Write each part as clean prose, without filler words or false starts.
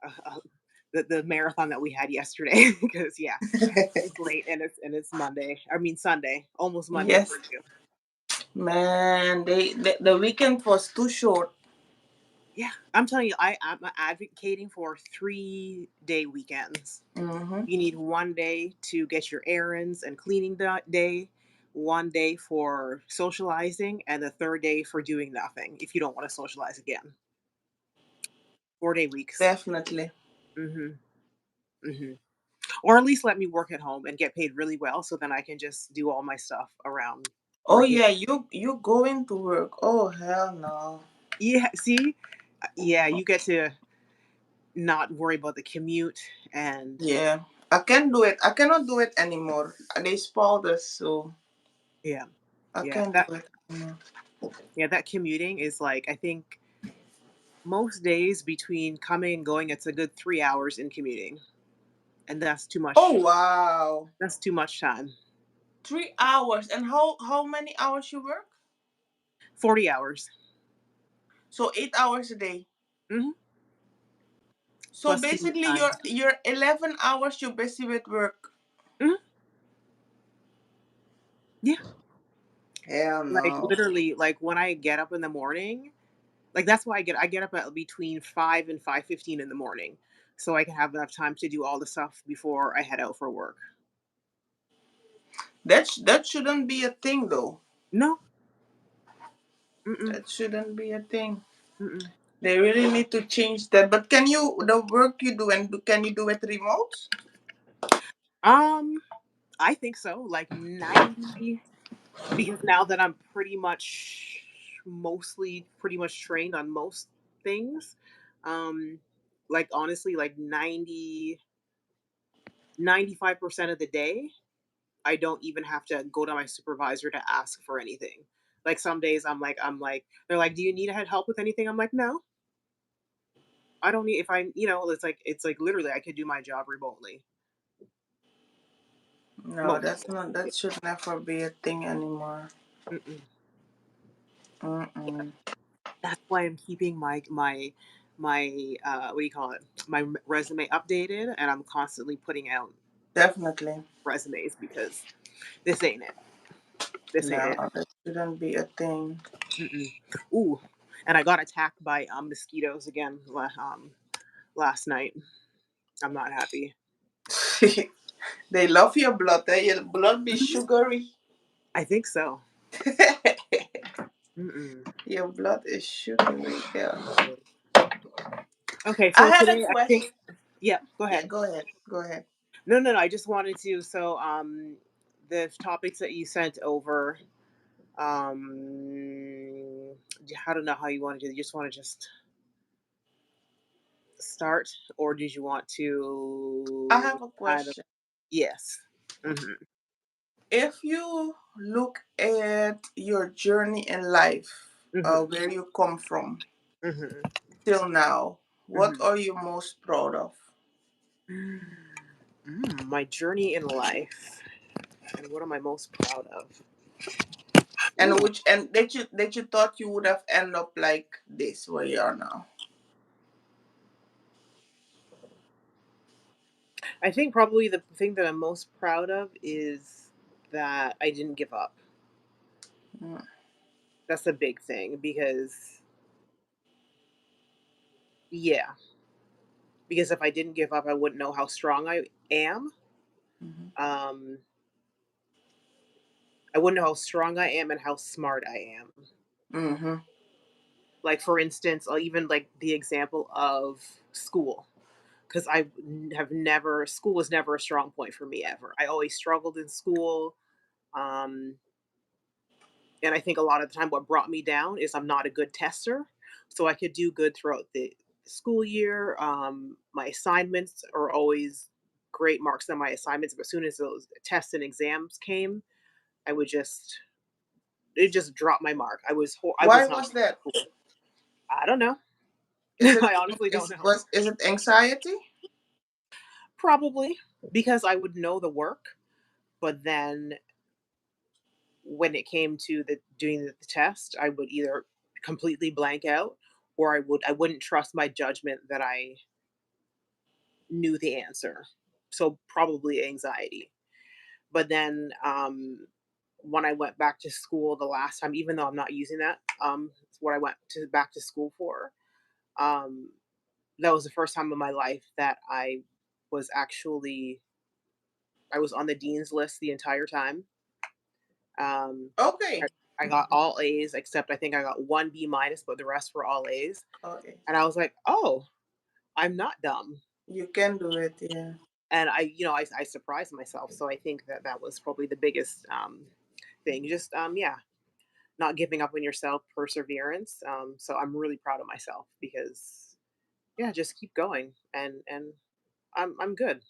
uh, the marathon that we had yesterday because yeah, it's late and it's Monday. I mean Sunday, almost Monday Yes, for you. man. The weekend was too short. Yeah, I'm telling you, I'm advocating for 3-day weekends. Mm-hmm. You need one day to get your errands and cleaning day, one day for socializing, and the third day for doing nothing if you don't want to socialize again. 4-day weeks. Definitely. Hmm. Hmm. Or at least let me work at home and get paid really well so then I can just do all my stuff around Oh working. yeah, you going to work? Oh hell no. Yeah, see? Yeah, you get to not worry about the commute and Yeah, I can't do it. I cannot do it anymore. They spoiled us, so yeah. I Yeah, can't that do it anymore. yeah, that commuting is like I think most days between coming and going it's a good 3 hours in commuting. And Oh wow, that's too much time. 3 hours. And how many hours you work? 40 hours. So 8 hours a day. Hmm. So Plus commute basically, time. your 11 hours you're busy with work. Hmm. Yeah. Hell Like no. literally, like when I get up in the morning, like that's why I get up at between 5 and 5:15 in the morning, so I can have enough time to do all the stuff before I head out for work. That shouldn't be a thing though. No. Mm-mm. That shouldn't be a thing. Mm-mm. They really need to change that. But can you the work you do can you do it remote? Um, I think so. Like 90, because now that I'm pretty much trained on most things, um, like honestly, like 95% of the day, I don't even have to go to my supervisor to ask for anything. Like some days they're like, "Do you need help with anything?" I'm like, "No, I don't need if it's like literally I could do my job remotely." No, Most that's not. That should never be a thing anymore. mm-mm. Mm-mm. That's why I'm keeping my what do you call it? My resume updated and I'm constantly putting out Definitely. resumes because this ain't it. This ain't No, it. that shouldn't be a thing. Mm-mm. Ooh, and I got attacked by mosquitoes again last night. I'm not happy. They love your blood. Eh? Your blood be Mhm. sugary. I think so. Mm-mm. Your blood is sugary. Yeah. Okay, I so had a today I question. think, yeah, go Yeah, ahead. go ahead. Go ahead. No, no, no. I just wanted to. The topics that you sent over. I don't know how you want to do. You just want to just start, or did you want I to have a kind of? question. Yes. Hmm. If you look at your journey in life, Hmm. where you come from Hmm. till now, what Hmm. are you most proud of? My journey in life, and what am I most proud of? And Ooh, which and that you thought you would have end up like this where you are now? I think probably the thing that I'm most proud of is that I didn't give up. Mm, That's a big thing because, yeah, because if I didn't give up, I wouldn't know how strong I am. mhm, Um, I wouldn't know how strong I am and how smart I am. mhm, Like, for instance, I'll even like the example of school. Because school was never a strong point for me ever. I always struggled in school. Um, and I think a lot of the time what brought me down is I'm not a good tester. So I could do good throughout the school year. My assignments are always great marks on my assignments, but as soon as those tests and exams came, I would just it just dropped my mark. I why was not was good at that? school. I don't know. Is it I honestly don't is know. was is it anxiety? Probably because I would know the work, but then when it came to the doing the test, I would either completely blank out or I wouldn't trust my judgment that I knew the answer. So probably anxiety. But then when I went back to school the last time, even though I'm not using that, it's what I went to back to school for. Um, that was the first time in my life that was actually I was on the dean's list the entire time. Um, I, Okay. I got all A's except I think I got one B minus, but the rest were all A's. Okay. And I was like, oh, I'm not dumb. You can do it. Yeah. And I surprised myself. So I think that that was probably the biggest thing. Just yeah, not giving up on yourself, perseverance. So I'm really proud of myself because yeah, just keep going and I'm good.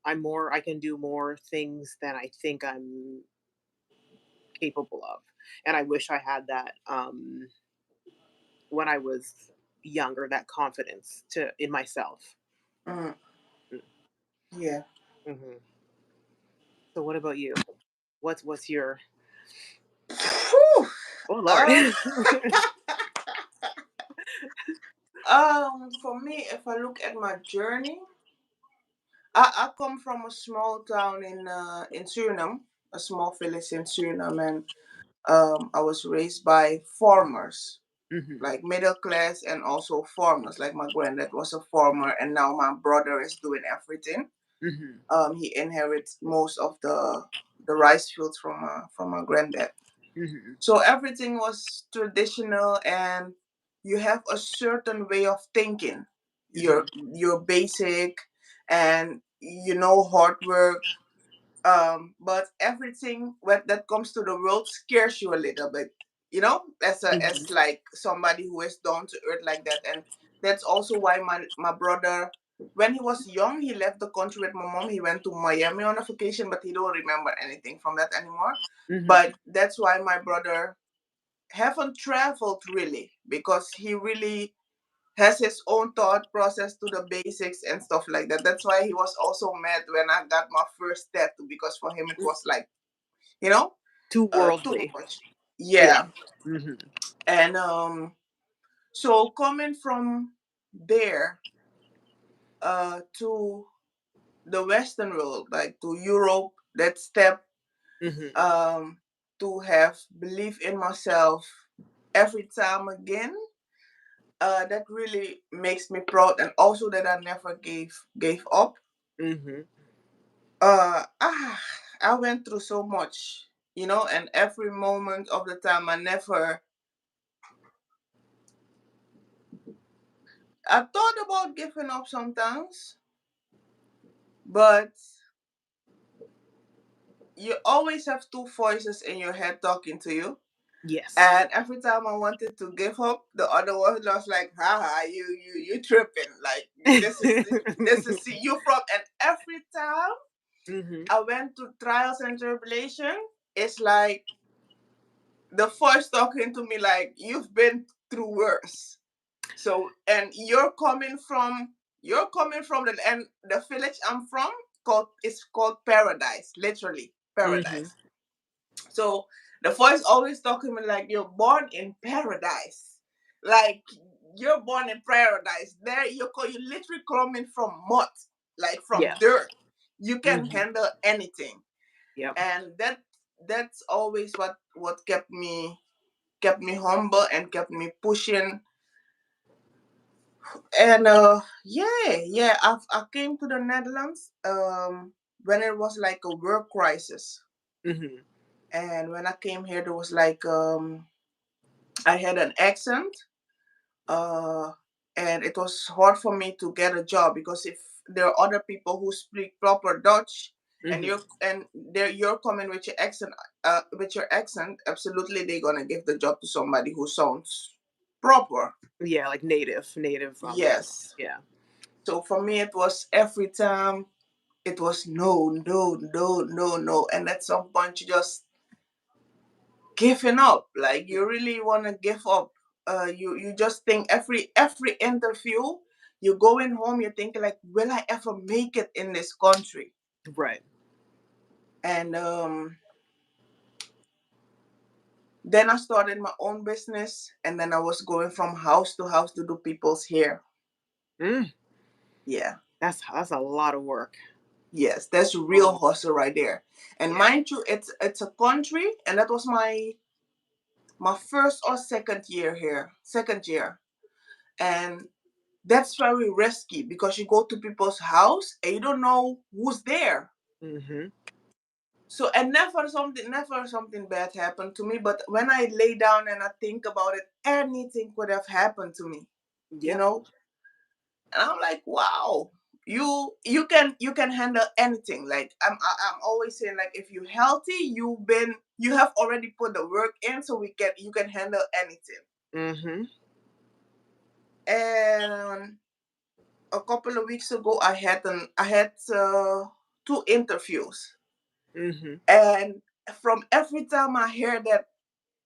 I can do more things than I think I'm capable of. And I wish I had that when I was younger, that confidence to in myself. Mm, Mm, yeah. mhm. So what about you? What's your Whew. oh Lord. Um, for me, if I look at my journey, I come from a small town in Suriname, a small village in Suriname, and I was raised by farmers, Mhm. like middle class and also farmers. Like my granddad was a farmer, and now my brother is doing everything. Mhm. He inherits most of the rice fields from my granddad. Mhm. So everything was traditional, and you have a certain way of thinking. Mhm. You're basic, and you know hard work. But everything when that comes to the world scares you a little bit. Mhm. as like somebody who is down to earth like that, and that's also why my brother, when he was young, he left the country with my mom. He went to Miami on a vacation, but he don't remember anything from that anymore. Mhm. But that's why my brother haven't traveled really, because he really has his own thought process to the basics and stuff like that. That's why he was also mad when I got my first tattoo, because for him it was like, you know, Too too worldly. much. Yeah. Yeah. Mhm. And so coming from there to the Western world, like to Europe, that step, Mhm. um to have belief in myself every time again, that really makes me proud, and also that I never gave up. Mhm. uh ah, I went through so much, and every moment of the time I thought about giving up sometimes, but you always have two voices in your head talking to you. Yes. And every time I wanted to give up, the other one was like, haha, you tripping. Like, this is see you from. And every time Mhm. I went to trials and tribulation, it's like the voice talking to me like, you've been through worse. So, and you're coming from the village I'm from, called paradise, literally Mhm. paradise. So the voice always talking to me like, you're born in paradise, like you're born in paradise. There you literally coming from mud, like from Yeah. dirt. You can Mhm. handle anything, Yep. and that's always what kept me humble and kept me pushing. And yeah, I came to the Netherlands when it was like a work crisis. Mhm. And when I came here, there was like I had an accent, uh and it was hard for me to get a job, because if there are other people who speak proper Dutch, and Mhm. you're coming with your accent, absolutely they're gonna give the job to somebody who sounds proper. Yeah, like native Dutch. Yes. Yeah. So for me, it was every time, it was no, no, no, no, no. And at some point, you just giving up. Like, you really want to give up. You just think every interview, you going home, you're thinking like, will I ever make it in this country? Right. And then I started my own business, and then I was going from house to house to do people's hair. Mm. Yeah. That's a lot of work. Yes, that's real Oh, hustle right there. And yeah. mind you, it's a country, and that was my first or second year here, second year, and that's very risky because you go to people's house and you don't know who's there. Mhm. So, and never something bad happened to me. But when I lay down and I think about it, anything could have happened to me, you Yep. know. And I'm like, wow, you can handle anything. Like I'm always saying, like, if you're healthy, you have already put the work in, so you can handle anything. Mhm. And a couple of weeks ago, I had two interviews, Mhm. and from every time I hear that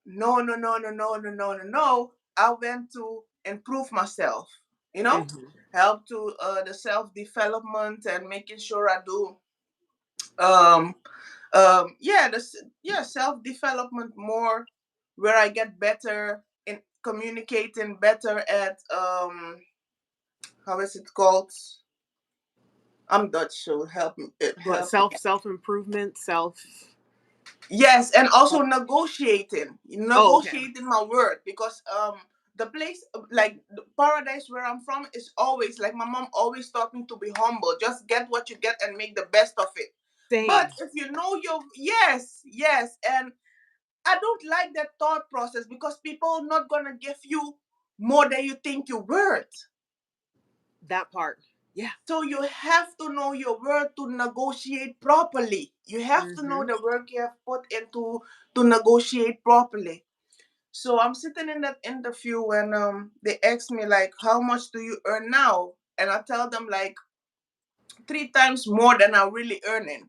no, no, no, no, no, no, no, no, no, I went to improve myself. You know, Mhm. help to the self development and making sure I do um yeah yeah, self development more, where I get better in communicating, better at how is it called? I'm Dutch, so But help me. self improvement, self. Yes, and also Oh, oh, okay. negotiating my word, because the place, like the paradise where I'm from, is always like my mom always taught me to be humble. Just get what you get and make the best of it. But Same. if you know your, yes, yes, and I don't like that thought process, because people not gonna give you more than you think you're worth. That part. Yeah. So you have to know your worth to negotiate properly. You have to know Mhm. the work you have put into to negotiate properly. So I'm sitting in that interview, and they ask me, like, how much do you earn now? And I tell them, like, three times more than I'm really earning.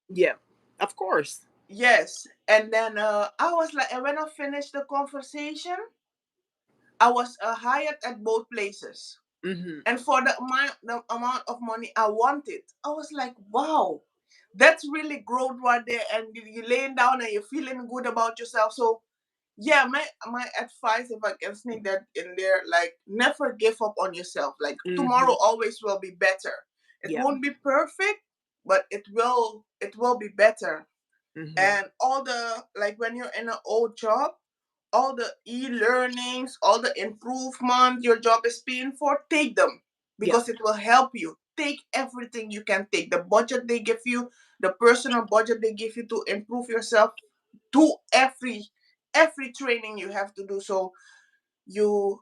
Yeah. Of course. Yes. And then I was like, and when I finished the conversation, I was hired at both places. Mhm. And for the amount of money I wanted, I was like, wow, that's really growth right there. And you're laying down and you're feeling good about yourself. So yeah, my advice, if I can sneak that in there, like, never give up on yourself. Like, tomorrow Mhm. always will be better. It Yeah. won't be perfect, but it will be better. Mhm. And all the, like, when you're in an old job, all the e-learnings, all the improvement your job is paying for, take them, Yeah. because it will help you. Take everything you can take. The budget they give you, the personal budget they give you to improve yourself. Do every training you have to do, so you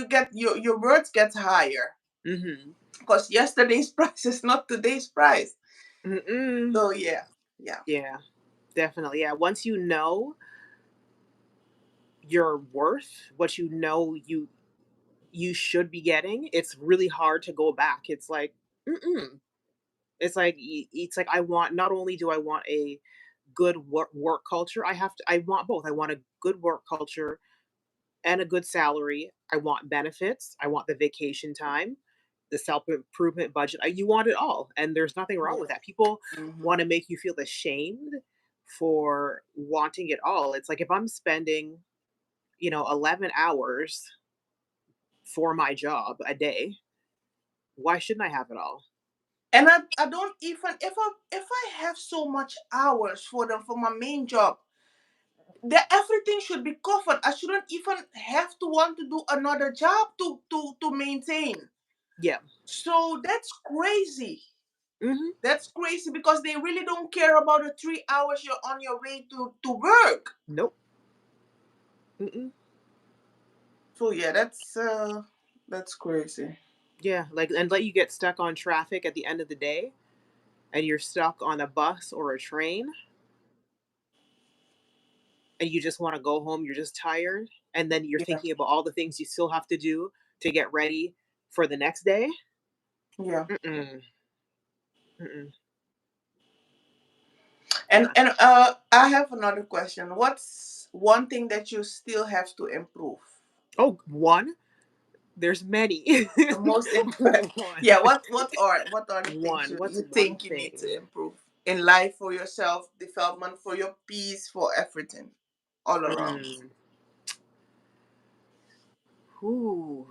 get your words get higher, Mhm. because yesterday's price is not today's price. Mm-mm. So yeah, yeah, Yeah. Definitely. Yeah. Once you know your worth, what you know you should be getting, it's really hard to go back. It's like, mm-mm. It's like I want, not only do I want a good work culture, I want both. I want a good work culture and a good salary. I want benefits. I want the vacation time, the self improvement budget. You want it all, and there's nothing wrong with yeah. that. People Hmm. want to make you feel ashamed for wanting it all. It's like if I'm spending, 11 hours for my job a day, why shouldn't I have it all? And I don't even, if I have so much hours for my main job, that everything should be covered. I shouldn't even have to want to do another job to maintain. Yeah. So that's crazy. Hmm. That's crazy, because they really don't care about the 3 hours you're on your way to work. Nope. Mm-mm. So yeah, that's crazy. Yeah, like, and let you get stuck on traffic at the end of the day, and you're stuck on a bus or a train, and you just want to go home. You're just tired, and then you're Yeah, thinking about all the things you still have to do to get ready for the next day. yeah. Mm-mm. Mm-mm. And Yeah. I have another question. What's one thing that you still have to improve? Oh, one. There's many. The most important. One. Yeah, what are the things One. you, What's you one think you need to thing? improve in life, for your self development, for your peace, for everything, all around? Mm. Ooh.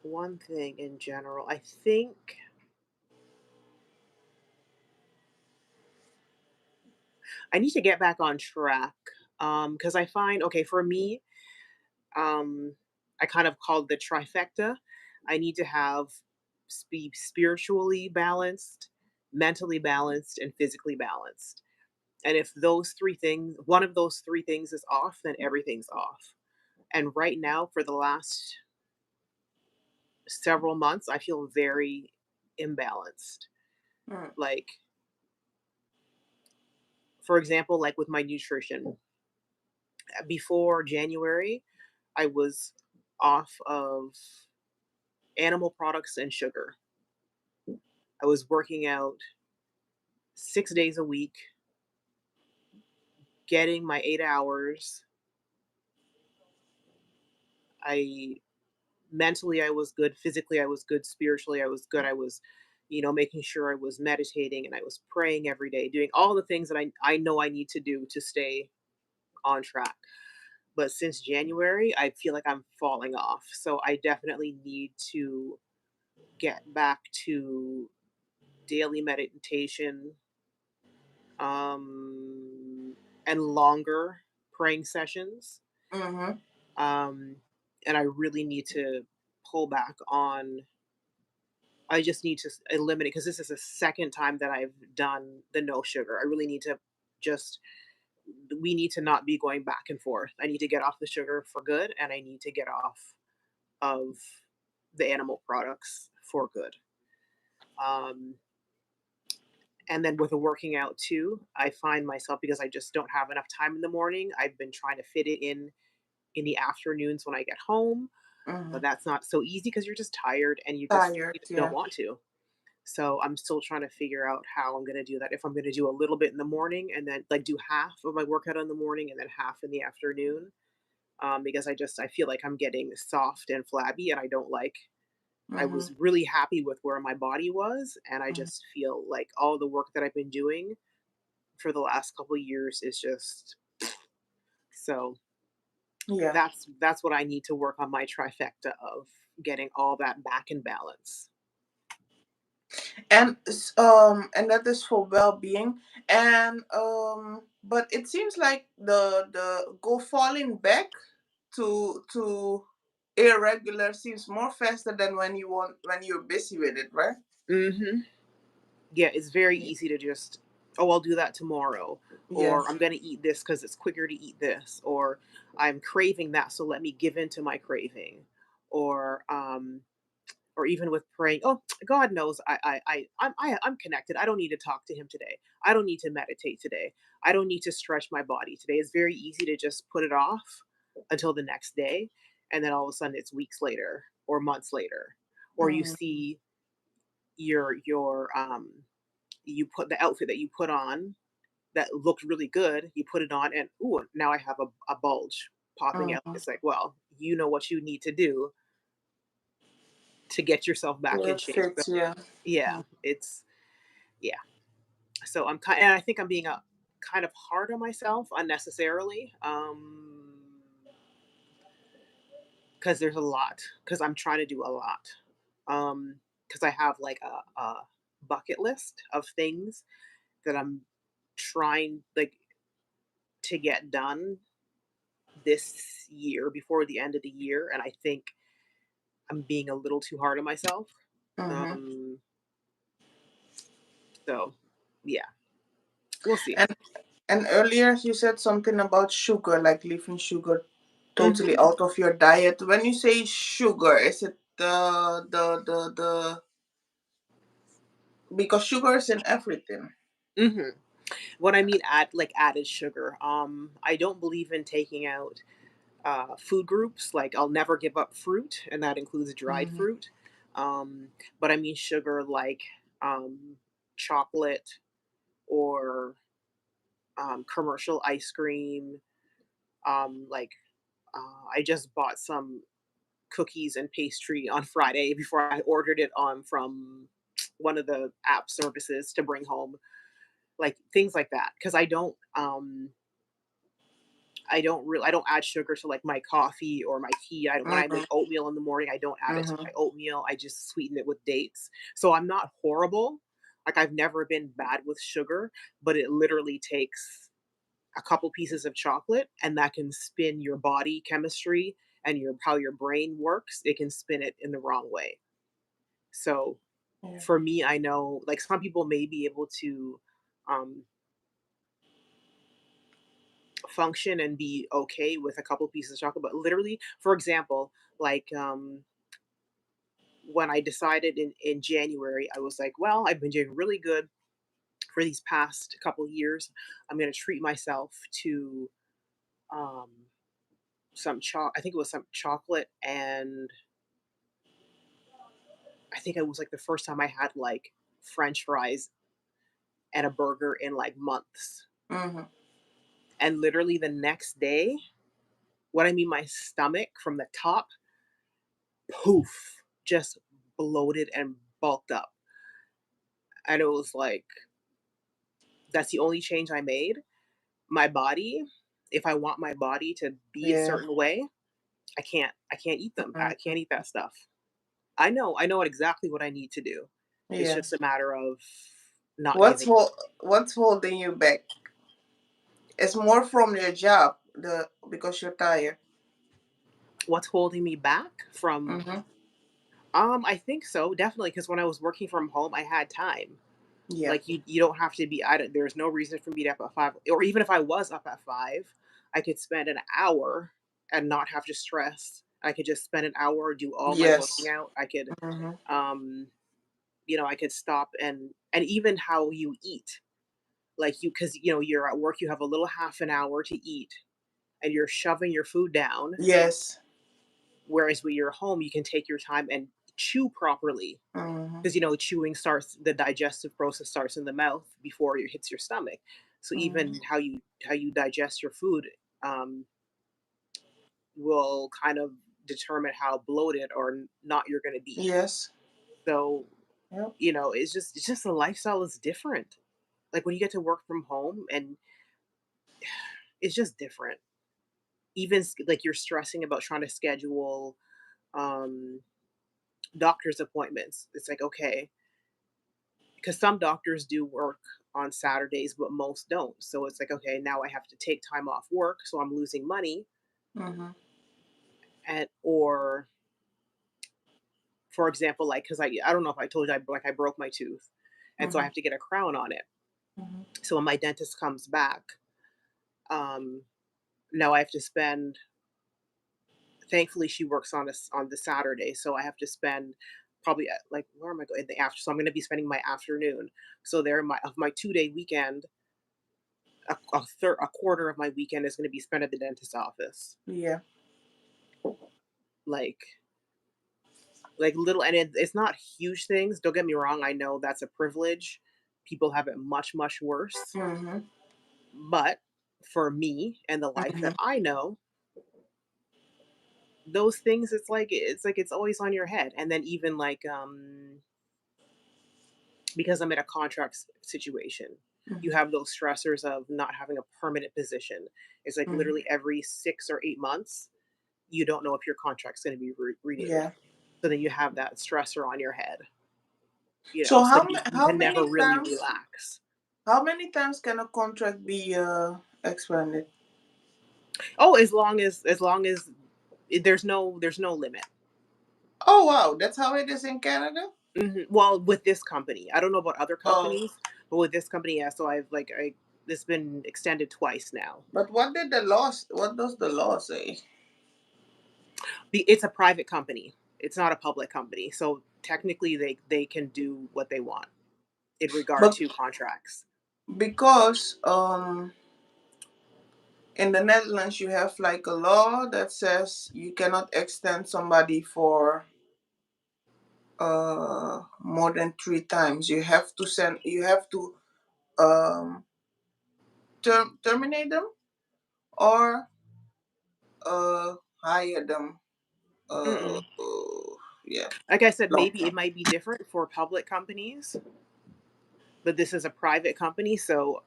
One thing in general, I think I need to get back on track. Because I find, okay, for me, um, I kind of called the trifecta. I need to have be spiritually balanced, mentally balanced, and physically balanced. And if those three things, one of those three things is off, then everything's off. And right now, for the last several months, I feel very imbalanced. Mm, Like, for example, like with my nutrition, before January, I was off of animal products and sugar. I was working out 6 days a week, getting my 8 hours. I mentally I was good, physically I was good, spiritually I was good. I was, making sure I was meditating and I was praying every day, doing all the things that I know I need to do to stay on track. But since January, I feel like I'm falling off. So I definitely need to get back to daily meditation, um, and longer praying sessions. mm-hmm, Um, and I really need to pull back on. I just need to eliminate because this is the second time that I've done the no sugar. I really need to just. We need to not be going back and forth. I need to get off the sugar for good, and I need to get off of the animal products for good. Um, and then with the working out too, I find myself because I just don't have enough time in the morning. I've been trying to fit it in the afternoons when I get home, mm-hmm. but that's not so easy because you're just tired and Tired, you just don't yeah. want to. So I'm still trying to figure out how I'm going to do that. If I'm going to do a little bit in the morning and then like do half of my workout in the morning and then half in the afternoon, because I feel like I'm getting soft and flabby and I don't like. I Mm-hmm, was really happy with where my body was, and I mm-hmm. just feel like all the work that I've been doing for the last couple of years is just so Yeah. that's what I need to work on my trifecta of getting all that back in balance. And that is for well-being. And but it seems like the go falling back to irregular seems more faster than when you're busy with it, right? Mhm. Yeah, it's very Yeah. easy to just, "Oh, I'll do that tomorrow," or Yes. "I'm gonna eat this because it's quicker to eat this," or "I'm craving that, so let me give in to my craving," or, or even with praying, "Oh, God knows I'm connected. I don't need to talk to him today. I don't need to meditate today. I don't need to stretch my body today." It's very easy to just put it off until the next day, and then all of a sudden it's weeks later or months later, or you Mm-hmm. see your you put the outfit that you put on that looked really good, you put it on and, "Ooh, now I have a bulge popping out." Mm-hmm. It's like, well, you know what you need to do to get yourself back in It shape. So fits, yeah. yeah, it's yeah. So I'm kind and I think I'm being a kind of hard on myself unnecessarily. Because there's a lot. Because I'm trying to do a lot. Because I have like a bucket list of things that I'm trying like to get done this year before the end of the year, and I think I'm being a little too hard on myself. Mm-hmm. Um, so yeah, we'll see. And and earlier you said something about sugar, like leaving sugar totally Hmm. out of your diet. When you say sugar, is it the because sugar is in everything. Hmm. What I mean add like added sugar. I don't believe in taking out food groups. Like I'll never give up fruit, and that includes dried Mm-hmm. fruit. Um, but I mean sugar like chocolate or commercial ice cream. Like I just bought some cookies and pastry on Friday before I ordered it on from one of the app services to bring home, like things like that. Because I don't add sugar to like my coffee or my tea. When I Mhm. make oatmeal in the morning, I don't add it to my Mhm. oatmeal. I just sweeten it with dates. So I'm not horrible. Like I've never been bad with sugar, but it literally takes a couple pieces of chocolate and that can spin your body chemistry and your how your brain works. It can spin it in the wrong way. So Yeah. for me, I know like some people may be able to um function and be okay with a couple pieces of chocolate, but literally, for example, like when I decided in January, I was like, well, I've been doing really good for these past couple years. I'm going to treat myself to um I think it was some chocolate, and I think it was like the first time I had like french fries and a burger in like months. Mhm. And literally the next day, what I mean, my stomach from the top, poof, just bloated and bulked up. And it was like, that's the only change I made. My body, if I want my body to be a Yeah. certain way, I can't eat them. I Mhm. can't eat that stuff. I know exactly what I need to do. It's Yeah. just a matter of not What's giving. hol- what's holding you back? It's more from your job, the because you're tired. What's holding me back from Mhm. I think so, definitely, because when I was working from home, I had time. Yeah. Like you don't have to be I don't there's no reason for me to up at 5, or even if I was up at 5, I could spend an hour and not have to stress. I could just spend an hour, do all my working Yes. out. I could Mhm. um I could stop, and even how you eat. Like cuz you're at work, you have a little half an hour to eat and you're shoving your food down, Yes. whereas when you're home, you can take your time and chew properly. Mhm. Because chewing starts the digestive process starts in the mouth before it hits your stomach. So Mhm. even how you digest your food um, will kind of determine how bloated or not you're going to be. Yes. So Yep. it's just the lifestyle is different. Like when you get to work from home, and it's just different. Even like you're stressing about trying to schedule um, doctor's appointments. It's like, okay, because some doctors do work on Saturdays, but most don't. So it's like, okay, now I have to take time off work, so I'm losing money, Mhm. and or for example, like because I don't know if I told you I broke my tooth, and so I Mhm. have to get a crown on it. Mhm. So when my dentist comes back, um, now I have to spend. Thankfully, she works on the Saturday, so I have to spend probably like where am I going in the after? So I'm going to be spending my afternoon. So there, my of my 2 day weekend, a quarter of my weekend is going to be spent at the dentist office. Yeah. Like little, and it's not huge things. Don't get me wrong. I know that's a privilege. People have it much worse. Mhm. But for me and the life Mhm. that I know, those things, it's always on your head. And then even like because I'm in a situation, you Mhm. have those stressors of not having a permanent position. It's like Mhm. literally every 6 or 8 months, you don't know if your contract's going to be renewed. Yeah. So then you have that stressor on your head, So so then you how can never many really times relax. can a contract be expanded? Oh, as long as there's no limit. Oh wow, that's how it is in Canada. Well, with this company, I don't know about other Oh, companies, but with this company, yeah. So I this been extended twice now. but what did the law? What does the law say? It's a private company. It's not a public company, so technically they can do what they want in regard But to contracts. because in the Netherlands you have like a law that says you cannot extend somebody for more than 3 times. You have to um terminate them or hire them. Uh, Mm-mm. yeah, Like I said, long maybe it term. might be different for public companies, but this is a private company, so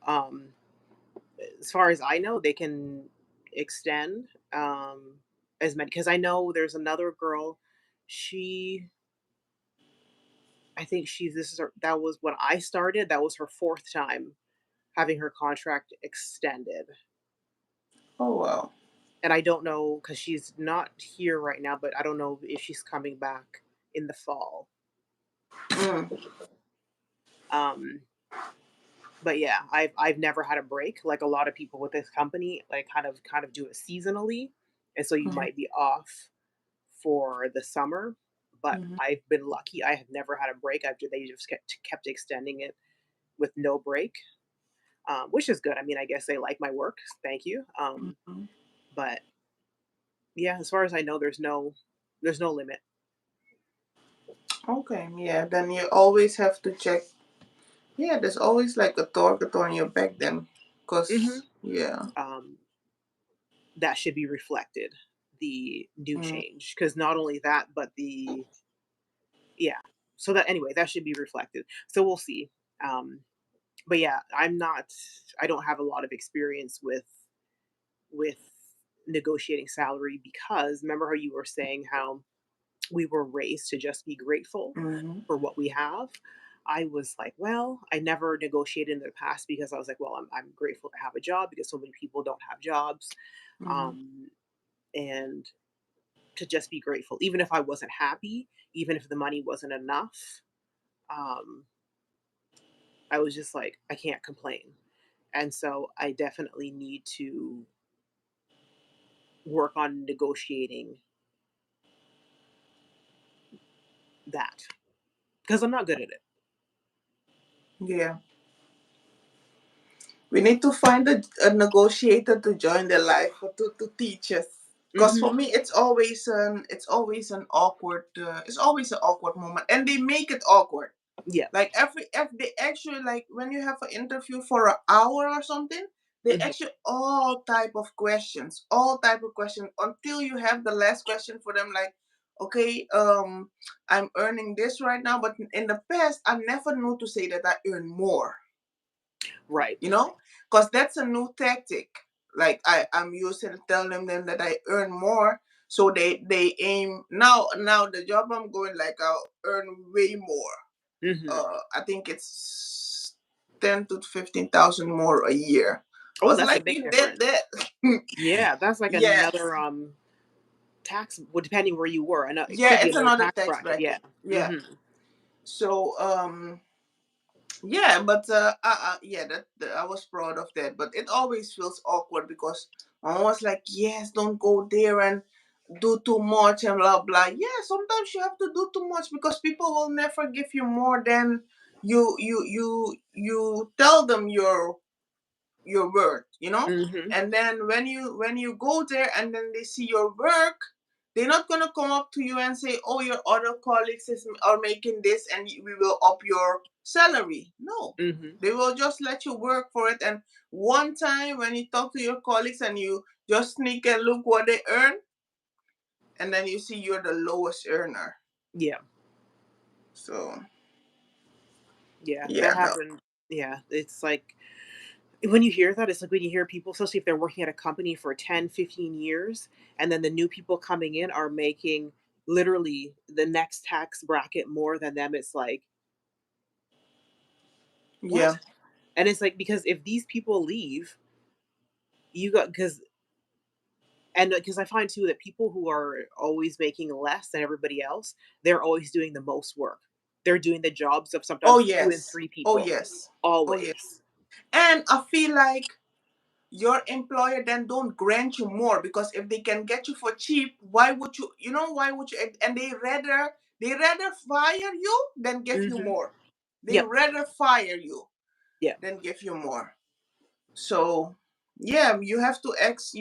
as far as I know, they can. extend as many, because I know there's another girl. She, I think she's this is her, that was when I started. That was her fourth time having her contract extended. Oh wow. And I don't know because she's not here right now, but I don't know if she's coming back in the fall. Mm, Um, but yeah, I've never had a break like a lot of people with this company. Like kind of do it seasonally, and so you mhm, might be off for the summer. But mhm, I've been lucky; I have never had a break. They just kept extending it with no break, which is good. I mean, I guess they like my work. Thank you. mhm. But yeah, as far as I know, there's no limit. Okay, yeah. Then you always have to check. Yeah, there's always like a target on your back then, Hmm. cause yeah. Um, that should be reflected, the new Mm, change, because not only that, but the yeah. So that anyway, that should be reflected. So we'll see. Um, but yeah, I don't have a lot of experience with negotiating salary, because remember how you were saying how we were raised to just be grateful mhm, for what we have. I was like, well, I never negotiated in the past because I was like, well, I'm grateful to have a job because so many people don't have jobs. mhm. Um, and to just be grateful, even if I wasn't happy, even if the money wasn't enough. Um, I was just like, I can't complain. And so I definitely need to work on negotiating that, because I'm not good at it. Yeah. We need to find a negotiator to join the life or to teach us. Because Hmm. for me, it's always an awkward it's always an awkward moment, and they make it awkward. Yeah. Like every if they actually like when you have an interview for an hour or something, they Hmm. actually all type of questions until you have the last question for them. Like, okay, I'm earning this right now, but in the past, I never knew to say that I earn more, Right. you know, because that's a new tactic. Like I'm used to telling them that I earn more, so they aim now the job I'm going, like I'll earn way more. Hmm. I think it's 10 to 15,000 more a year. I Oh, was that's a like, big you did difference. that? Yeah, that's like Yes. another tax, well, depending where you were, and it Yeah, could be it's another another tax tax bracket. Yeah. bracket. Yeah. Hmm. So yeah, but yeah, I was proud of that. But it always feels awkward because I'm always like, yes, don't go there and do too much and blah blah. Yeah, sometimes you have to do too much because people will never give you more than you tell them your work. Hmm. And then when you go there and then they see your work, they're not gonna come up to you and say, oh, your other colleagues are making this and we will up your salary. No, Hmm. they will just let you work for it. And one time when you talk to your colleagues and you just sneak and look what they earn, and then you see you're the lowest earner. Yeah. So Yeah, that yeah, no. happened. Yeah, it's like when you hear that, it's like when you hear people, especially if they're working at a company for 10, 15 years, and then the new people coming in are making literally the next tax bracket more than them. It's like, what? Yeah. And it's like, because if these people leave, you got, because I find too that people who are always making less than everybody else, they're always doing the most work. They're doing the jobs of Oh sometimes two and yes. three Oh people, yes. Oh yes. always. And I feel like your employer then don't grant you more, because if they can get you for cheap, why would you, and they rather fire you than give you Hmm. more. They Yep. rather fire you Yeah. than give you more. So yeah, you have to ask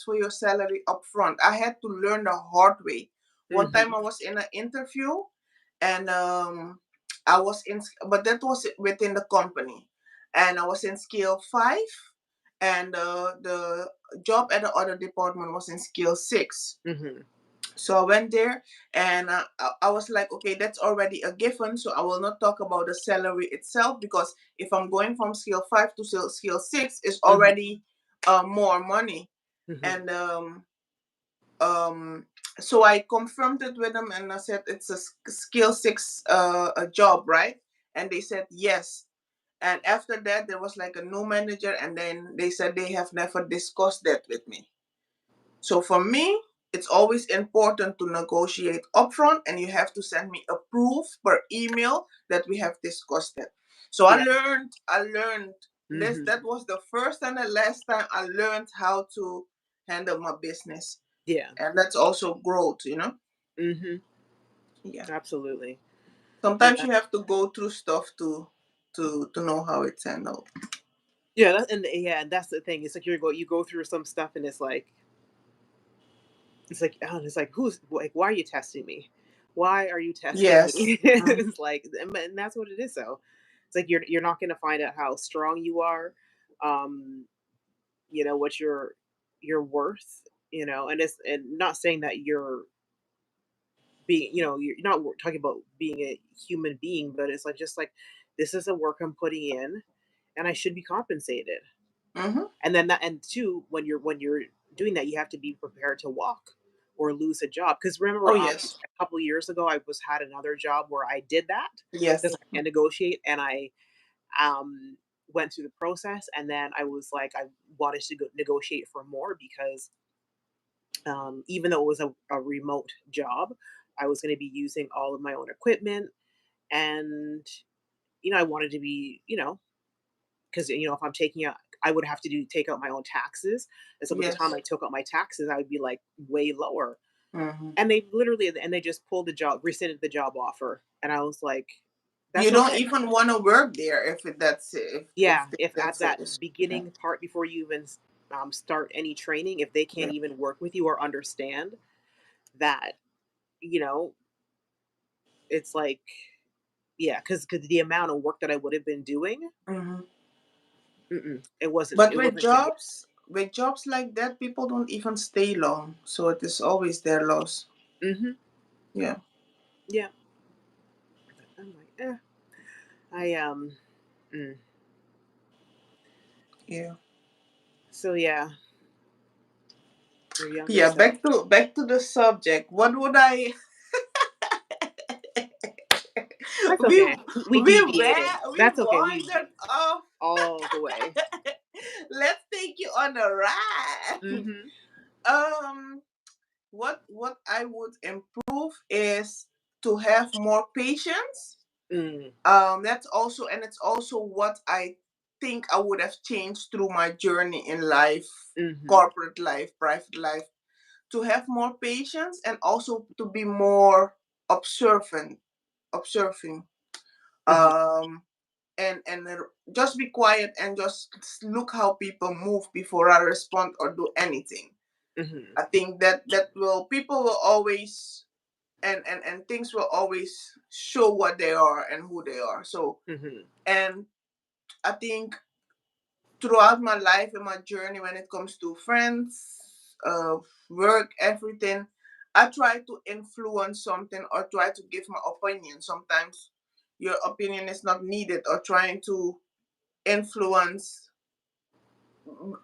for your salary up front. I had to learn the hard way. One time Hmm. I was in an interview, and I was in, but that was within the company, and I was in scale 5, and the job at the other department was in scale 6. Hmm. So I went there, and I was like, okay, that's already a given. So I will not talk about the salary itself, because if I'm going from scale 5 to scale 6, it's Hmm. already more money. Mhm. And um, so I confirmed it with them, and I said it's a skill six a job, right? And they said yes. And after that, there was like a new manager, and then they said they have never discussed that with me. So for me, it's always important to negotiate upfront, and you have to send me a proof per email that we have discussed it. So Yeah. I learned this. Mhm. That was the first and the last time I learned how to handle my business, Yeah. and that's also growth, you know. Mhm. Yeah. Absolutely. Sometimes Yeah. you have to go through stuff to know how it's handled. Yeah, and that's the thing. It's like you go through some stuff, and it's like who's like why are you testing me? Why are you testing Yes. me? It's like, and that's what it is. So it's like you're not going to find out how strong you are, um, what your worth, and it's and not saying that you're being, you're not talking about being a human being, but it's like just like this is a work I'm putting in, and I should be compensated. Mm-hmm. And then that, and two, when you're doing that, you have to be prepared to walk or lose a job. Because remember, Oh yes. a couple of years ago, I was had another job where I did that because Yes. I can negotiate, and I went through the process, and then I was like, I wanted to negotiate for more because even though it was a remote job, I was going to be using all of my own equipment, and I wanted to be, because if I'm taking out, I would have to take out my own taxes, and so by the time Yes. I took out my taxes, I would be like way lower. Mm-hmm. And they just pulled the job, rescinded the job offer, and I was like, You that's don't okay. even want to work there that's Yeah, if at that's that it. Yeah. beginning part before you even start any training, if they can't Yeah. even work with you or understand that, you know, it's like, yeah, because the amount of work that I would have been doing, Hmm. it wasn't But it wasn't gonna be. with jobs like that, people don't even stay long, so it is always their loss. Hmm. Yeah. Yeah, I'm like, I mm. Yeah. So yeah, your younger Yeah. self. Back to the subject. What would I? That's we okay. We deviated. we That's okay. We wandered off. all the way. Let's take you on a ride. Hmm. Um, what I would improve is to have more patience. Mm. That's also, and it's also what I think I would have changed through my journey in life, Hmm. corporate life, private life, to have more patience and also to be more observant, observing. Uh-huh. Um, and just be quiet and just look how people move before I respond or do anything. Hmm. I think that will people will always and things will always show what they are and who they are. So Hmm. and I think throughout my life and my journey when it comes to friends, work, everything, I try to influence something or try to give my opinion. Sometimes your opinion is not needed or trying to influence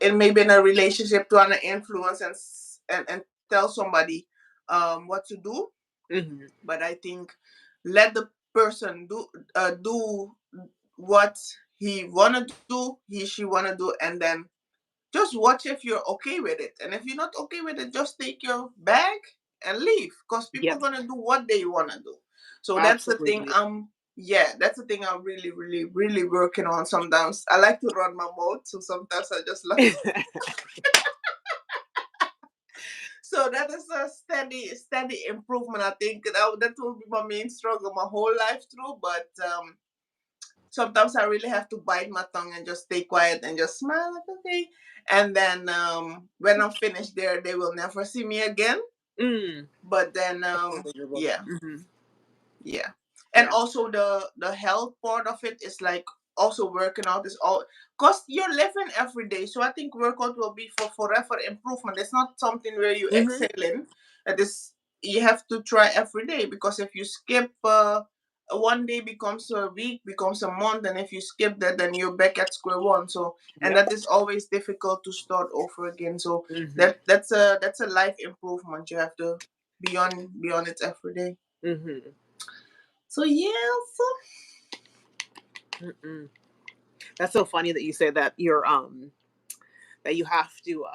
and maybe in a relationship trying to influence and tell somebody what to do. Hmm. But I think let the person do what he wanna do, he she wanna do, and then just watch if you're okay with it. And if you're not okay with it, just take your bag and leave. Because people Yep. gonna do what they wanna do. So that's the thing. Absolutely. Yeah, that's the thing I'm really, really, really working on. Sometimes I like to run my mouth, so sometimes I just like. So that is a steady improvement. I think that will be my main struggle my whole life through. But sometimes I really have to bite my tongue and just stay quiet and just smile like okay. And then when I'm finished there, they will never see me again. Mm. But then That's miserable. yeah, Hmm. yeah. And Yeah. also the health part of it is like also working out is all because you're living every day. So I think workout will be for forever improvement. It's not something where you Hmm. excel in. It is you have to try every day because if you skip one day becomes a week, becomes a month, and if you skip that, then you're back at square one. So, and Yep. that is always difficult to start over again. So Mhm. that's a life improvement. You have to be on it every day. Mhm. So yeah, so Mm-mm. That's so funny that you say that that you have to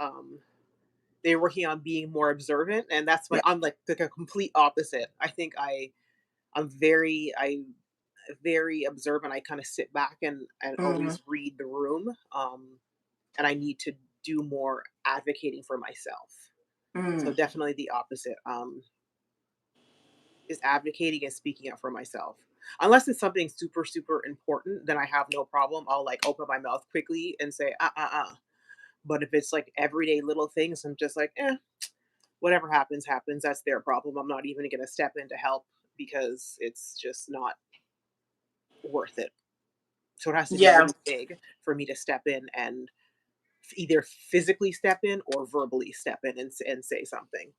they're working on being more observant, and that's my yeah. I'm like a complete opposite. I think I'm very observant. I kind of sit back and Mm, always read the room. And I need to do more advocating for myself. So mm, definitely the opposite. Is advocating and speaking up for myself. Unless it's something super, super important, then I have no problem. I'll like open my mouth quickly and say, But if it's like everyday little things, I'm just like, whatever happens, happens. That's their problem. I'm not even going to step in to help because it's just not worth it. So it has to be yeah. really big for me to step in and either physically step in or verbally step in and say something.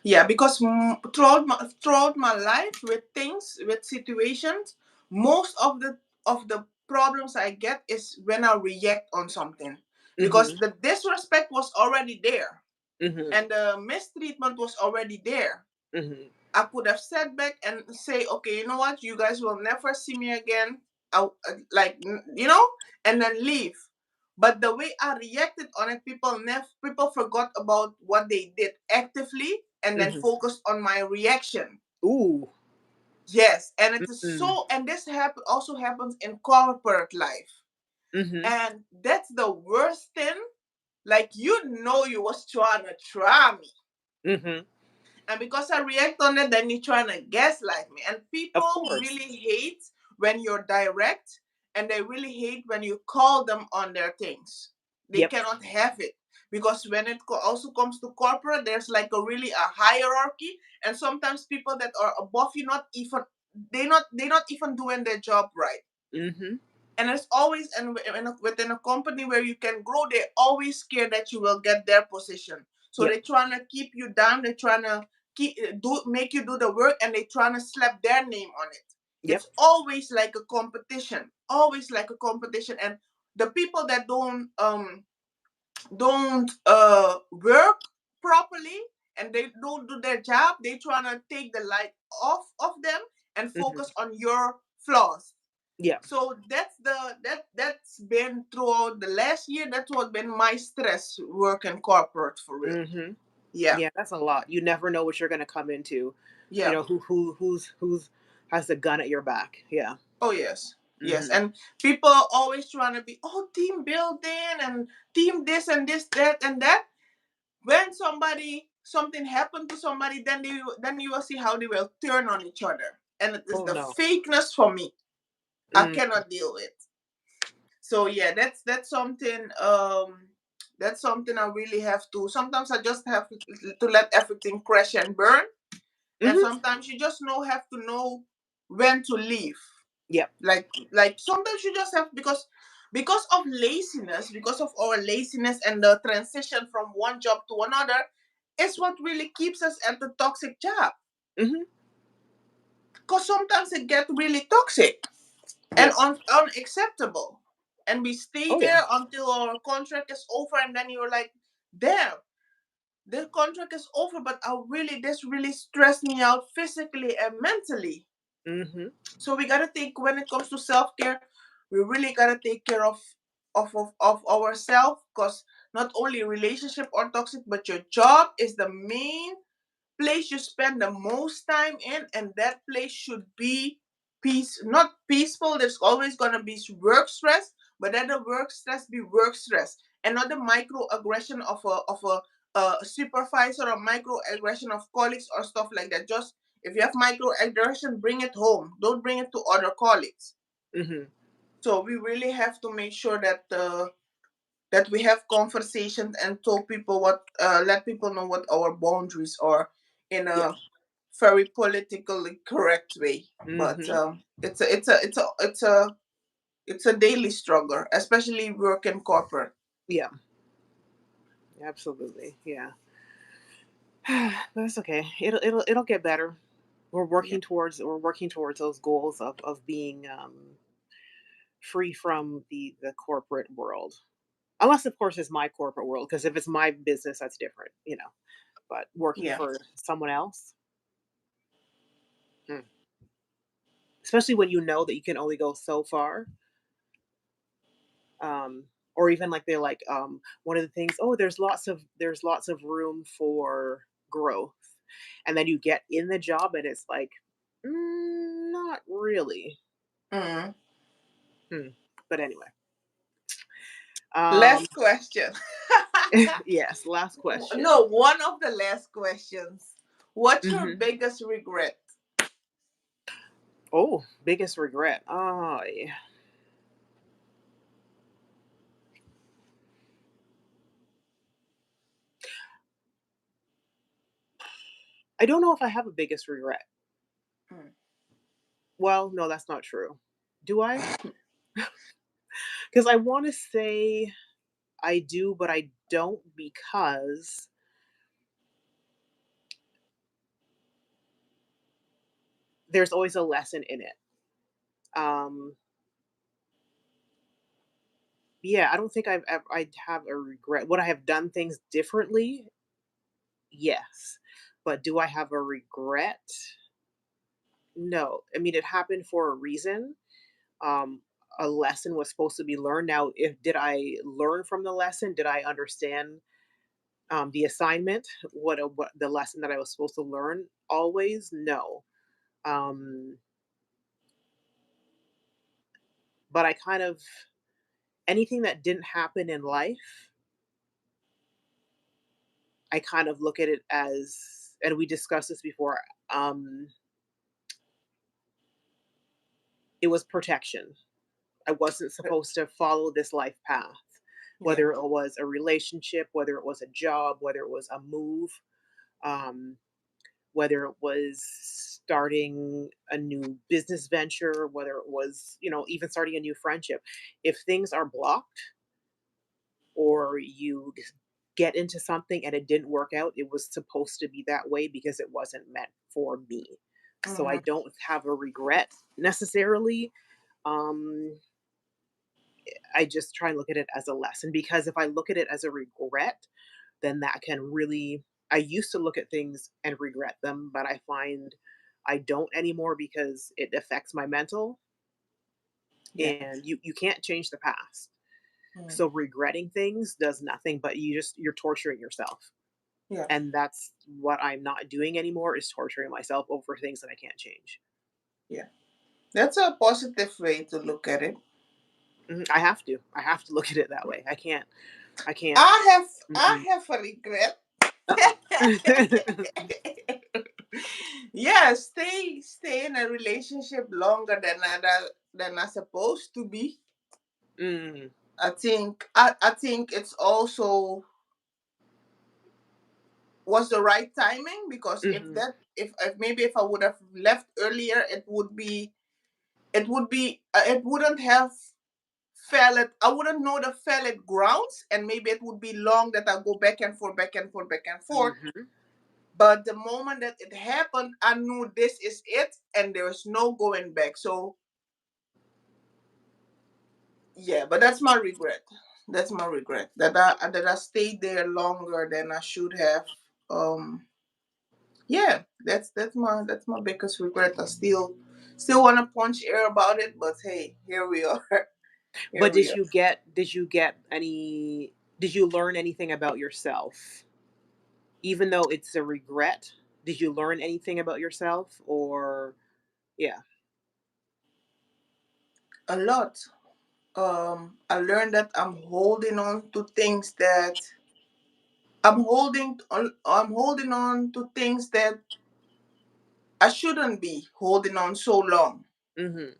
Yeah, because throughout my life with things with situations, most of the problems I get is when I react on something, because Hmm. the disrespect was already there Hmm. and the mistreatment was already there. Hmm. I could have sat back and say, okay, you know what, you guys will never see me again. Like, you know, and then leave. But the way I reacted on it, people forgot about what they did actively and then Hmm. focused on my reaction. Ooh. Yes, and it is Mm. so, and this also happens in corporate life, Mhm. and that's the worst thing. Like, you know, you was trying to try me, Mhm. and because I react on it, then you're trying to gaslight me. And Of people course. really hate when you're direct, and they really hate when you call them on their things. They Yep. cannot have it, because when it also comes to corporate, there's like a really a hierarchy, and sometimes people that are above you, not even they not even doing their job right. Mhm. And it's always, and within a company where you can grow, they're always scared that you will get their position. So Yep. they're trying to keep you down. They're trying to make you do the work, and they're trying to slap their name on it. Yep. It's always like a competition, always like a competition. And the people that don't work properly, and they don't do their job, they trying to take the light off of them and Mhm. focus on your flaws. Yeah. So that's been throughout the last year. That's what been my stress working corporate for real. Mhm. Yeah, Yeah, that's a lot. You never know what you're gonna come into. You yeah. know, who's has the gun at your back. Yeah. Oh yes, yes. Mhm. And people are always trying to be, oh, team building and team this and this that and that. When something happened to somebody, then you will see how they will turn on each other, and it is Oh the no. fakeness for me. I Mm. cannot deal with. So yeah, that's something I really have to. Sometimes I just have to let everything crash and burn, and Mhm. sometimes you just have to know when to leave. Yep. Like sometimes you just have, because of laziness, because of our laziness and the transition from one job to another, is what really keeps us at the toxic job. Mhm. Because sometimes it gets really toxic and Yep. unacceptable. And we stay Oh yeah. there until our contract is over, and then you're like, damn, the contract is over, but this really stressed me out physically and mentally. Mhm. So we gotta take, when it comes to self-care, we really gotta take care of ourselves, because not only relationship are toxic, but your job is the main place you spend the most time in, and that place should be not peaceful. There's always gonna be work stress, but then the work stress be work stress, and not the microaggression of a supervisor, or microaggression of colleagues or stuff like that. Just, if you have microaggression, bring it home. Don't bring it to other colleagues. Mhm. So we really have to make sure that we have conversations and told people let people know what our boundaries are, in Yeah. a very politically correct way. But Mhm. it's a daily struggle, especially work in corporate. Yeah. Absolutely. Yeah. But that's okay. It'll get better. Yeah. we're working towards those goals of being free from the corporate world. Unless of course it's my corporate world, because if it's my business that's different, but working Yeah. for someone else, hmm, especially when you know that you can only go so far. um or even like they're like, one of the things, oh, there's lots of room for growth, and then you get in the job and it's like, not really. Mm. Hmm. But anyway, um Last question. yes, last question. No, one of the last questions. What's your Hmm. biggest regret? Oh, biggest regret. I don't know if I have a biggest regret. Mm. Well, no, that's not true. Do I? Because I want to say I do, but I don't, because there's always a lesson in it. Um, yeah, I don't think I'd have a regret. Would I have done things differently? Yes. But do I have a regret? No. I mean, it happened for a reason. Um, a lesson was supposed to be learned. Now, if did I learn from the lesson? Did I understand the assignment? What the lesson that I was supposed to learn? Always, no. Um, but I kind of, anything that didn't happen in life, I kind of look at it as, and we discussed this before, um, it was protection. I wasn't supposed to follow this life path, Yeah. whether it was a relationship, whether it was a job, whether it was a move, um, whether it was starting a new business venture, whether it was, even starting a new friendship. If things are blocked, or you get into something and it didn't work out, it was supposed to be that way because it wasn't meant for me. So I Hmm. don't have a regret necessarily. Um, I just try and look at it as a lesson, because if I look at it as a regret, then that can really, I used to look at things and regret them, but I find I don't anymore because it affects my mental, Yes. and you can't change the past. Mm. So regretting things does nothing, but you're torturing yourself. Yeah. And that's what I'm not doing anymore, is torturing myself over things that I can't change. Yeah. That's a positive way to look at it. Mhm, I have to. I have to look at it that way. I can't. I have I Mm-mm. have a regret. Uh-oh. Yeah, stay in a relationship longer than I supposed to be. Mm, I think it's also was the right timing, because mhm, if maybe if I would have left earlier, it wouldn't have valid I wouldn't know the valid grounds, and maybe it would be long that I go back and forth, back and forth, back and forth. mhm. But the moment that it happened, I knew this is it, and there's no going back. So yeah, but that's my regret. That's my regret, that I stayed there longer than I should have. Um, yeah, that's my biggest regret. I still want to punch air about it, but hey, here we are. Here But we are. did you learn anything about yourself? Even though it's a regret, did you learn anything about yourself, or yeah. A lot. I learned that I'm holding on to things that I'm holding on to things that I shouldn't be holding on so long. Mhm.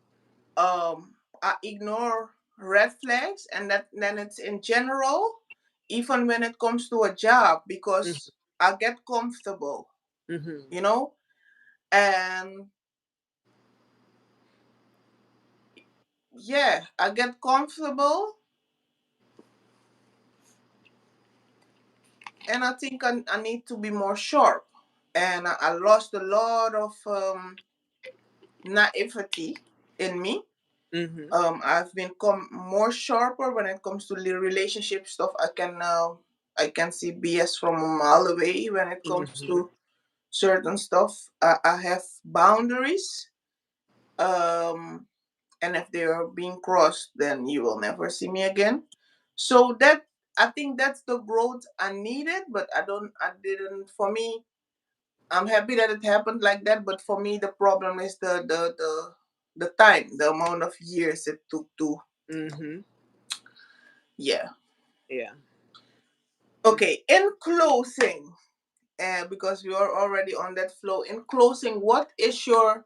I ignore red flags, and that then it's in general, even when it comes to a job, Mhm. because I get comfortable, Mhm. you know, and yeah, I get comfortable, and I think I need to be more sharp. and I lost a lot of naivety in me. Mhm. I've become more sharper when it comes to the relationship stuff. I can see BS from a mile away when it comes Mhm. to certain stuff. I have boundaries, um, and if they are being crossed, then you will never see me again. So that, I think that's the growth I needed, but I didn't. For me, I'm happy that it happened like that. But for me, the problem is the time, the amount of years it took to, Mhm. yeah. Yeah. Okay, in closing, because we are already on that flow. In closing, what is your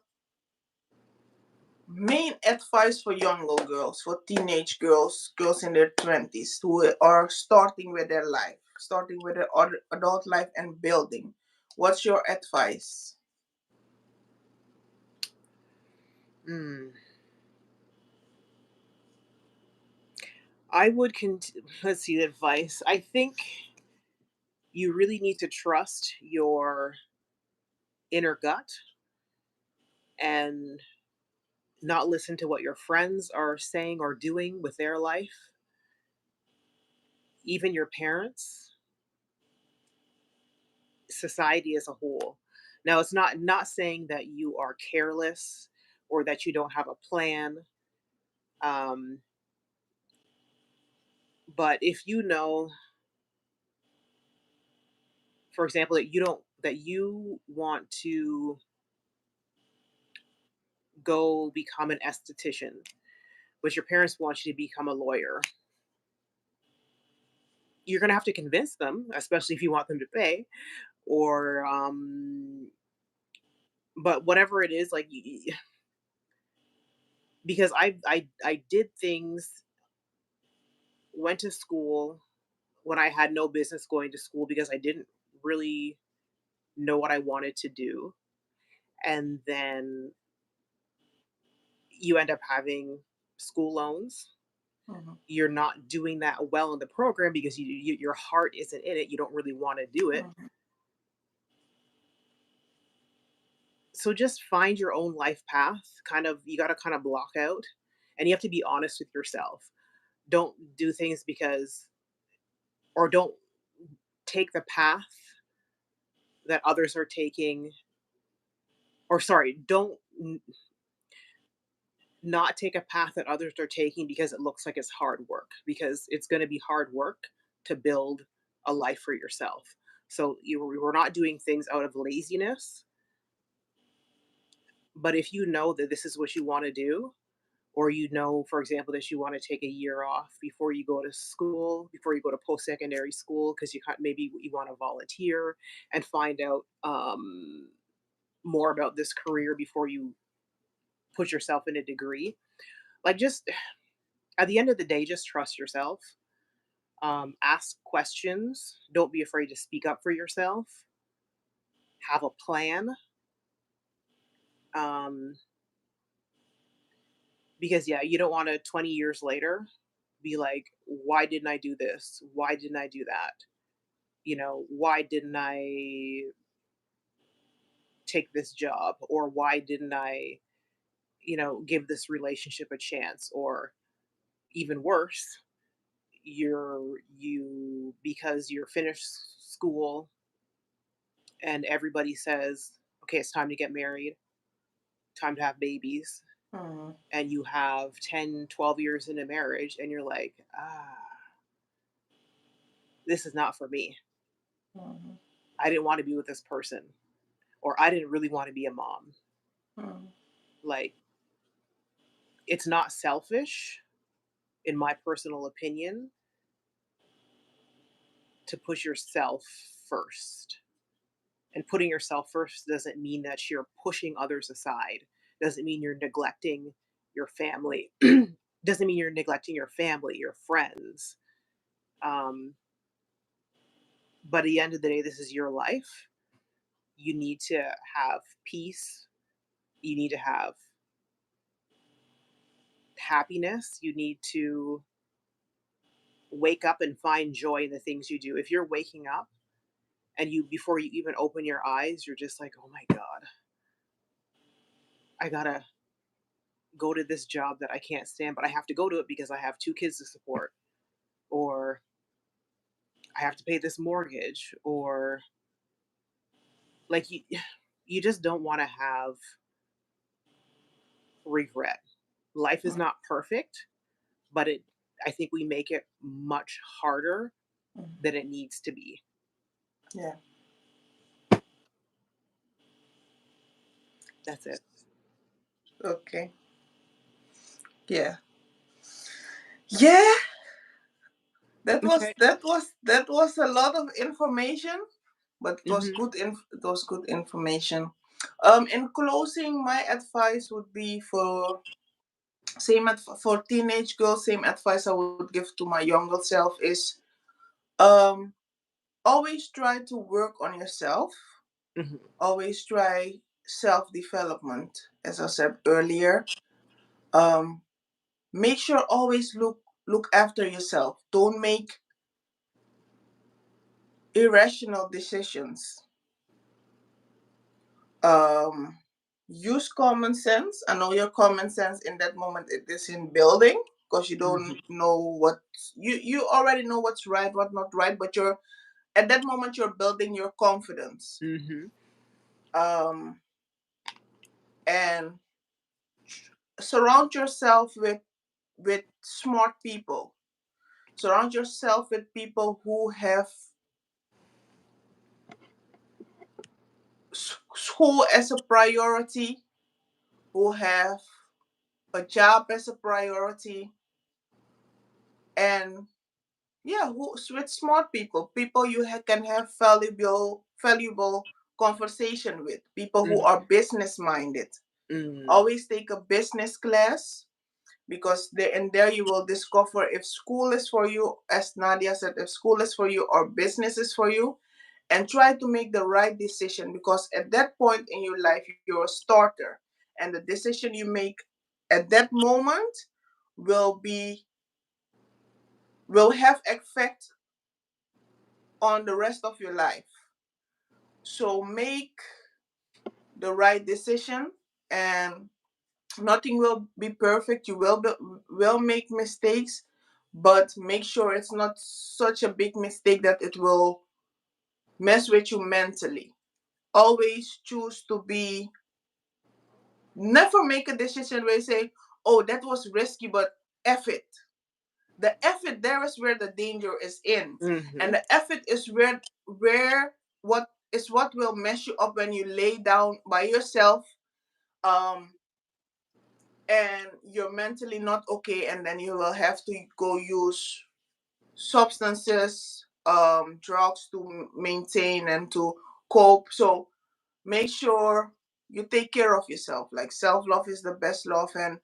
main advice for younger girls, for teenage girls, girls in their 20s who are starting with their life, starting with their adult life and building? What's your advice? Mm. I would let's see the advice. I think you really need to trust your inner gut and not listen to what your friends are saying or doing with their life, even your parents, society as a whole. Now, it's not saying that you are careless or that you don't have a plan. Um, but if you know, for example, that you want to go become an esthetician, but your parents want you to become a lawyer, you're gonna have to convince them, especially if you want them to pay, or but whatever it is, like because I did things, went to school when I had no business going to school because I didn't really know what I wanted to do. And then you end up having school loans. Mhm, You're not doing that well in the program because your heart isn't in it. You don't really want to do it. mhm, So just find your own life path. Kind of, you got to kind of block out, and you have to be honest with yourself. Don't do things because, or don't take the path that others are taking, or sorry, don't not take a path that others are taking because it looks like it's hard work, because it's going to be hard work to build a life for yourself. So we're not doing things out of laziness, but if you know that this is what you want to do, or you know, for example, that you want to take a year off before you go to school, before you go to post-secondary school, because maybe you want to volunteer and find out more about this career before you put yourself in a degree. Like, just at the end of the day, just trust yourself. Ask questions. Don't be afraid to speak up for yourself. Have a plan. Um, because yeah, you don't want to 20 years later be like, why didn't I do this? Why didn't I do that? Why didn't I take this job? Or why didn't I, give this relationship a chance? Or even worse, because you're finished school and everybody says, okay, it's time to get married, time to have babies, mhm, and you have 10, 12 years in a marriage and you're like, this is not for me. mhm, I didn't want to be with this person, or I didn't really want to be a mom. mhm, Like, it's not selfish, in my personal opinion, to push yourself first. And putting yourself first doesn't mean that you're pushing others aside, doesn't mean you're neglecting your family, doesn't mean you're neglecting your family, your friends. Um, but at the end of the day, this is your life. You need to have peace. You need to have happiness. You need to wake up and find joy in the things you do. If you're waking up and you before you even open your eyes, you're just like, "Oh my god, I gotta go to this job that I can't stand, but I have to go to it because I have two kids to support, or I have to pay this mortgage, or like you just don't want to have regret. Life is Mm, not perfect, but it I think we make it much harder mm. than it needs to be. Yeah. That's it. Okay. Yeah. Yeah. Okay. That was a lot of information, but it was Mhm. good. It was good information. In closing, my advice would be for teenage girls. Same advice I would give to my younger self is um always try to work on yourself. Mhm. Always try self development, as I said earlier. Um, Make sure always look after yourself. Don't make irrational decisions. um Use common sense. I know your common sense in that moment it is in building, because you don't Mhm. know what you already know what's right, what not right, but you're at that moment you're building your confidence. Mhm. um and surround yourself with smart people. Surround yourself with people who have school as a priority, who have a job as a priority, and yeah, who with smart people, people you can have valuable conversation with, people who are Mhm. business minded. Mhm. Always take a business class, because there you will discover if school is for you, as Nadia said, if school is for you or business is for you, and try to make the right decision, because at that point in your life you're a starter, and the decision you make at that moment will be will have effect on the rest of your life. So make the right decision, and nothing will be perfect. You will make mistakes, but make sure it's not such a big mistake that it will mess with you mentally. Always choose to be, never make a decision where you say, oh, that was risky, but F it. The effort there is where the danger is in. And Mhm. the effort is where what will mess you up when you lay down by yourself, um and you're mentally not okay, and then you will have to go use substances, drugs to maintain and to cope. So make sure you take care of yourself. Like, self love is the best love, and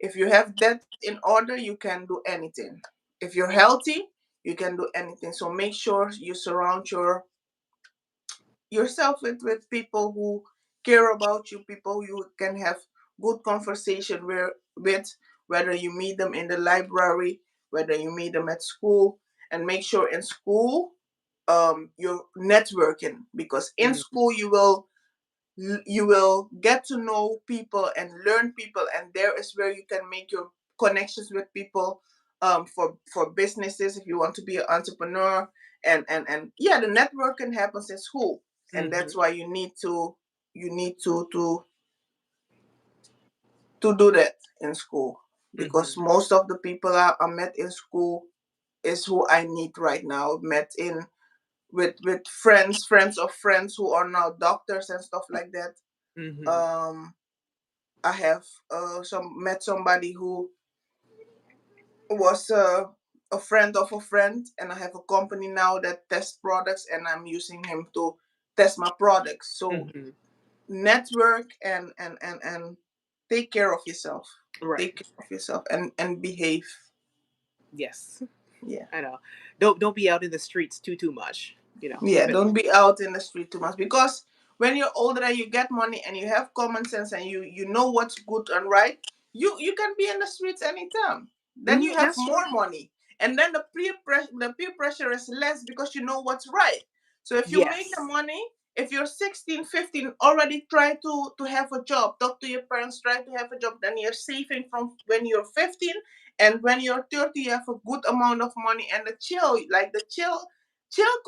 if you have that in order, you can do anything. If you're healthy, you can do anything. So make sure you surround yourself with people who care about you, people you can have good conversation with, whether you meet them in the library, whether you meet them at school. And make sure in school, you're networking, because in Mhm. school you will get to know people and learn people, and there is where you can make your connections with people, for businesses, if you want to be an entrepreneur. And yeah, the networking happens in school, and that's Mhm. why you need to do that in school, because Mhm. most of the people I met in school is who I need right now. Met in with friends of friends who are now doctors and stuff like that. Mhm. um I have met somebody who was a friend of a friend, and I have a company now that tests products, and I'm using him to test my products. So Mhm. network, and take care of yourself. Right. Take care of yourself, and behave. Yes. Yeah. I know. Don't be out in the streets too much. Yeah, don't be out in the street too much, because when you're older and you get money and you have common sense and you know what's good and right, you can be in the streets anytime. Then you Mhm, have that's true. more money, and then the peer pressure is less, because you know what's right. So if you make the Yes. money, if you're 16, 15, already try to have a job. Talk to your parents, try to have a job. Then you're saving from when you're 15, and when you're 30, you have a good amount of money. And the chill, like the chill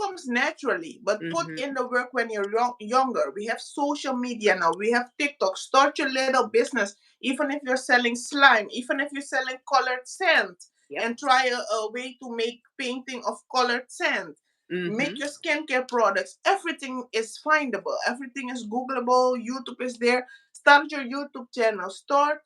comes naturally, but put Mhm. in the work when you're younger. We have social media now. We have TikTok. Start your little business, even if you're selling slime, even if you're selling colored sand, Yep. and try a way to make painting of colored sand. Make Mhm. your skincare products. Everything is findable. Everything is Googleable. YouTube is there. Start your YouTube channel. Start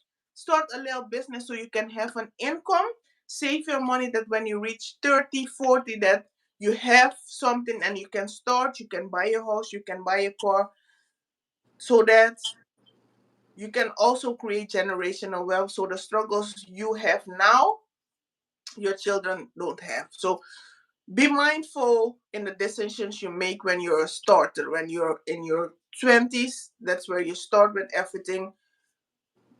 a little business so you can have an income. Save your money that when you reach 30, 40, that you have something and you can start. You can buy a house. You can buy a car, so that you can also create generational wealth. So the struggles you have now, your children don't have. So be mindful in the decisions you make when you're a starter, when you're in your 20s. That's where you start with everything.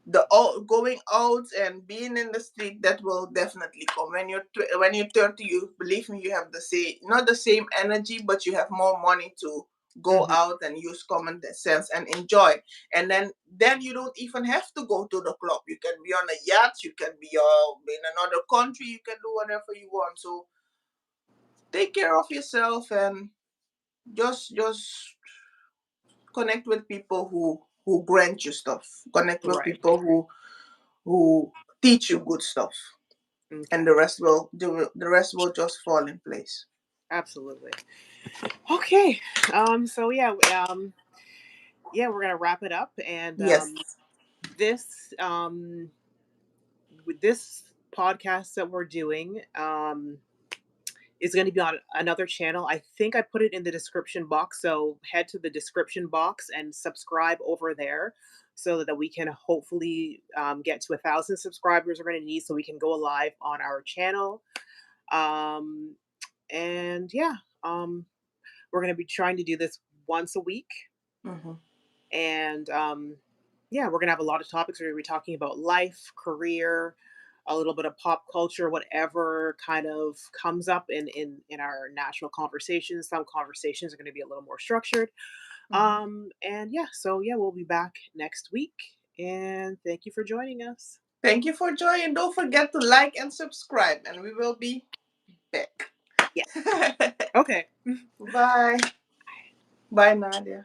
The all going out and being in the street, that will definitely come when when you're 30. You believe me, you have the same, not the same energy, but you have more money to go Mhm. out and use common sense and enjoy. And then you don't even have to go to the club. You can be on a yacht, you can be in another country, you can do whatever you want. So take care of yourself, and just connect with people who grant you stuff. Connect with Right. people who teach you good stuff, and Okay. the rest will just fall in place. Absolutely. Okay. So yeah, yeah, we're gonna wrap it up, and Yes. this with this podcast that we're doing is going to be on another channel. I think I put it in the description box, so head to the description box and subscribe over there, so that we can hopefully get to 1,000 subscribers. We're going to need so we can go live on our channel. Um, and yeah, um, we're going to be trying to do this once a week. Hmm. And yeah, we're gonna have a lot of topics. We're gonna be talking about life, career, a little bit of pop culture, whatever kind of comes up in our natural conversations. Some conversations are gonna be a little more structured. Hmm. And yeah, so yeah, we'll be back next week. And thank you for joining us. Thank you for joining. Don't forget to like and subscribe, and we will be back. Yeah. Okay. Bye. Bye, Nadia.